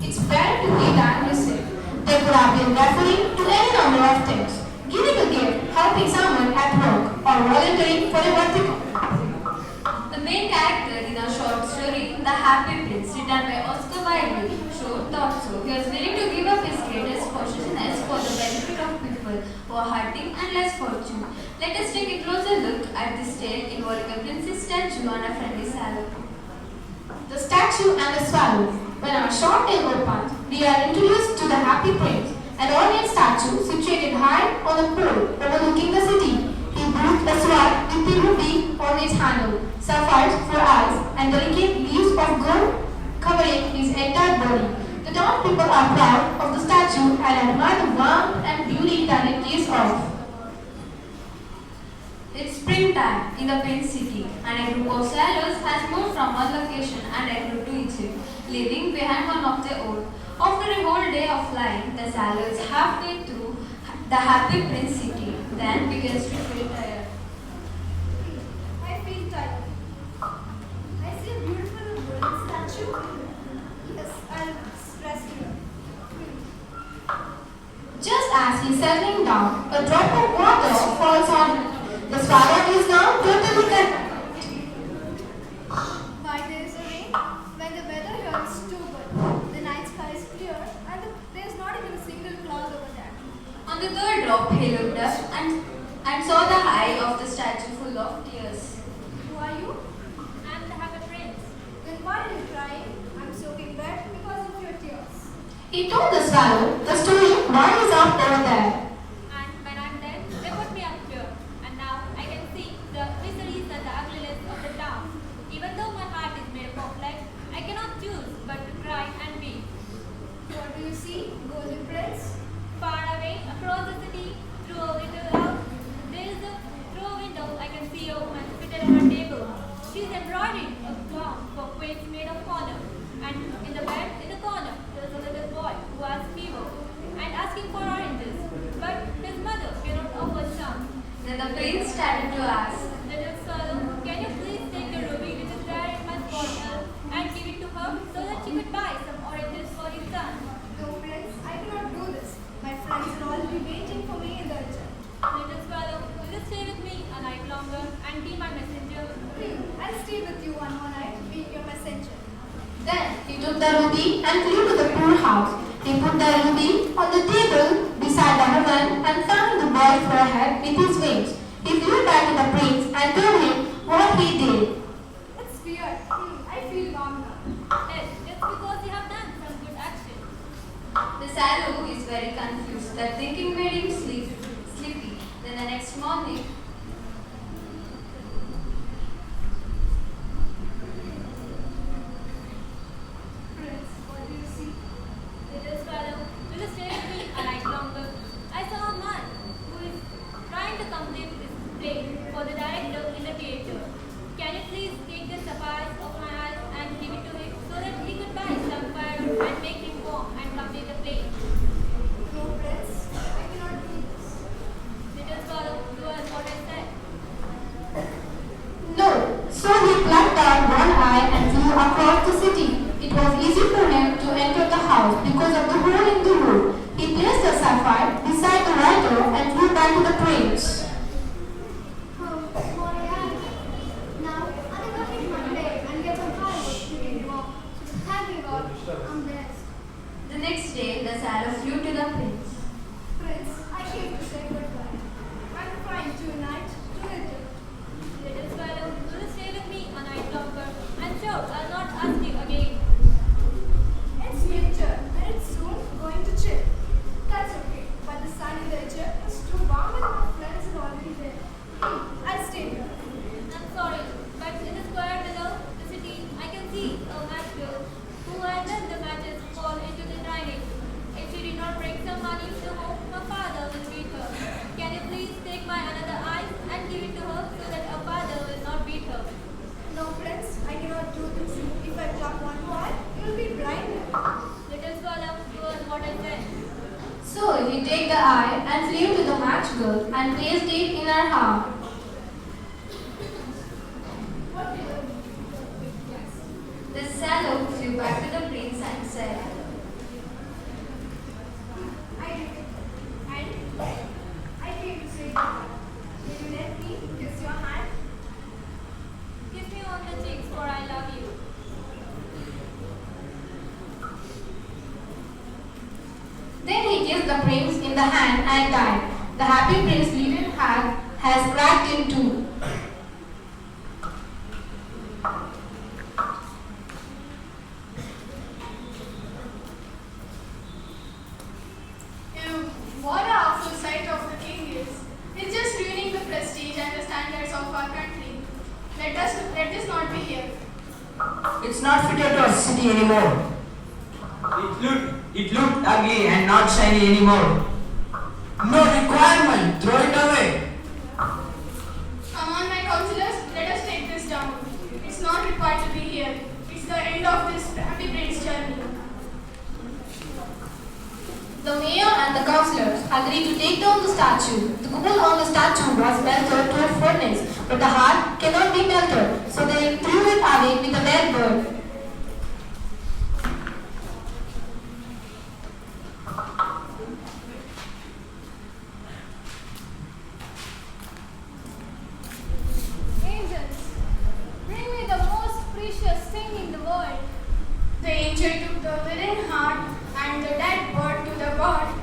It's better to give than receive. They could have been referring to any number of things. Giving a gift, helping someone at work, or volunteering for a worthy cause. The main character in our short story, The Happy Prince, written by Oscar Wilde, thought so. He was willing to give up his greatest possessions for the benefit of people who are hurting and less fortunate. Let us take a closer look at this tale involving a princess statue and a friendly swallow. The statue and the swallow. When our short tale opens, we are introduced to the happy prince, an ornate statue situated high on a pole overlooking the city. He bore a sword with a ruby on its handle, sapphires for eyes, and delicate leaves of gold covering his entire body. The town people are proud of the statue and admire the warmth and beauty that it gives off. It's springtime in the Prince City, and a group of sailors has moved from one location and en route to Egypt, leaving behind one of their own. After a whole day of flying, the sailors halfway through the happy Prince City, then begins to feel tired. I feel tired. I see a beautiful wooden statue. Yes, I'll rest here. Just as he's settling down, a drop of water falls on him. The swallow is now totally content. Why there is a rain? When the weather here is too good. The night sky is clear and there's not even a single cloud over there. On the third drop, he looked up and saw the eye of the statue full of tears. Who are you? I'm the happy prince. Then why are you crying? I'm soaking wet because of your tears. He told the swallow the story why he's up over there. And when I'm dead, they put me up here. And now I can see the miseries and the ugliness of the town. Even though my heart is made of lead, I cannot choose but to cry and weep. What do you see, Golden Prince? Far away, across the city, through a window, there is a through a window I can see a woman seated at her table. She is embroidering a gown for quails made of honor. And in the bed, in the corner, there is a little boy who has fever and asking for oranges. But his mother cannot offer some. Then the prince started to ask, Little swallow, can you please take the ruby which is there in my bottle and give it to her so that she could buy some oranges for his son? No, Prince, I cannot do this. My friends will all be waiting for me in the return. Little swallow, will you stay with me a night longer and be my messenger? I'll stay with you one more night, being your messenger. Then he took the ruby and flew to the poor house. He put the ruby on the table beside the woman and fanned the boy's forehead with his wings. He flew back to the prince and told him what he did. It's weird. I feel warm now. Yes, it's because you have done some good action. the swallow is very confused. That thinking made him sleepy. Then the next morning, Prince, what do you see? Little swallow, will you stay with me a night longer? I saw a man who is trying to complete this play for the director in the theatre. Can you please take the sapphires of my eyes and give it to him so that he could buy some fire and make him warm and complete the play? No, Prince, I cannot do this. Little swallow, do as what I said. No. So he plucked out one eye and flew across the city. It was easy for him to enter the house because of the hole in the roof. He placed the sapphire beside the writer and flew back to the prince. Oh, my eye. Now, I got in my bed and get some firewood to get warm. Thank you, God. I'm blessed. the next day, the swallow flew to the prince. Prince, I came to say goodbye. I'm flying tonight to Egypt. Little swallow, will you stay with me a night longer? I'm sure I'll not ask you again. It's winter and it's soon going to chill. That's okay, but the sun in the Egypt is too warm and my friends are already there. I'll stay here. I'm sorry, but in the square below the city, I can see a match girl who had let the matches fall into the drainage. If she did not bring some money to home, her father will beat her. Can you please take my another eye and give it to her so that her father will not beat her? No, Prince, I cannot do this. If I pluck one eye, you'll be blinded. Little swallow, do as what I said. So he took the eye and flew to the match girl and placed it in her arm. What will The swallow flew back to the prince and said, the hand and died. The happy prince's little heart has cracked in two. Ew, what an awful sight of the king is. It's just ruining the prestige and the standards of our country. Let this not be here. It's not fitted to our city anymore. It looked ugly and not shiny anymore. No requirement. Throw it away. Come on, my counselors, let us take this down. It's not required to be here. It's the end of this happy prince journey. The mayor and the councillors agreed to take down the statue. The coal on the statue was melted to a furnace, but the heart cannot be melted, so they threw it away with a dead bird. Angels, bring me the most precious thing in the world. The angel took the willing heart and the dead bird to the god